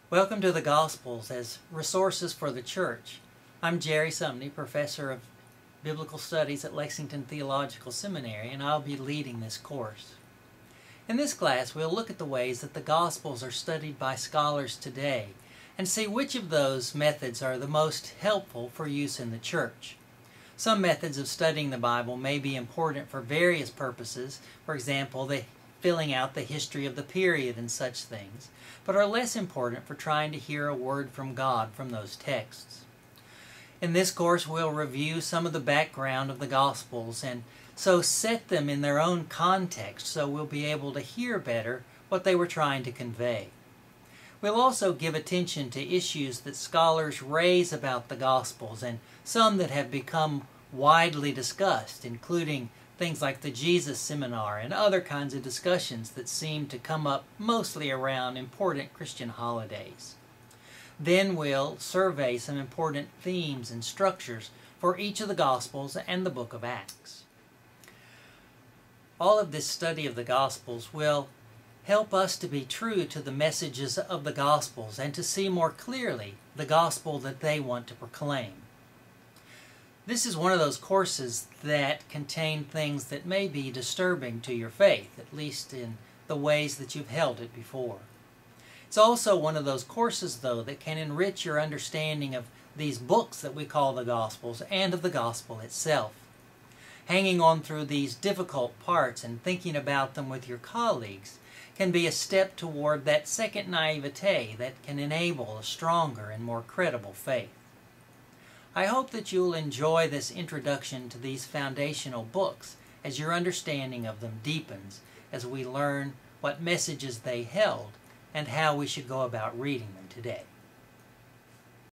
Welcome to the Gospels as resources for the church. I'm Jerry Sumney, professor of Biblical Studies at Lexington Theological Seminary, and I'll be leading this course. In this class, we'll look at the ways that the Gospels are studied by scholars today and see which of those methods are the most helpful for use in the church. Some methods of studying the Bible may be important for various purposes, for example, filling out the history of the period and such things, but are less important for trying to hear a word from God from those texts. In this course, we'll review some of the background of the Gospels and so set them in their own context so we'll be able to hear better what they were trying to convey. We'll also give attention to issues that scholars raise about the Gospels and some that have become widely discussed, including things like the Jesus Seminar and other kinds of discussions that seem to come up mostly around important Christian holidays. Then we'll survey some important themes and structures for each of the Gospels and the book of Acts. All of this study of the Gospels will help us to be true to the messages of the Gospels and to see more clearly the gospel that they want to proclaim. This is one of those courses that contain things that may be disturbing to your faith, at least in the ways that you've held it before. It's also one of those courses, though, that can enrich your understanding of these books that we call the Gospels and of the Gospel itself. Hanging on through these difficult parts and thinking about them with your colleagues can be a step toward that second naivete that can enable a stronger and more credible faith. I hope that you'll enjoy this introduction to these foundational books as your understanding of them deepens as we learn what messages they held and how we should go about reading them today.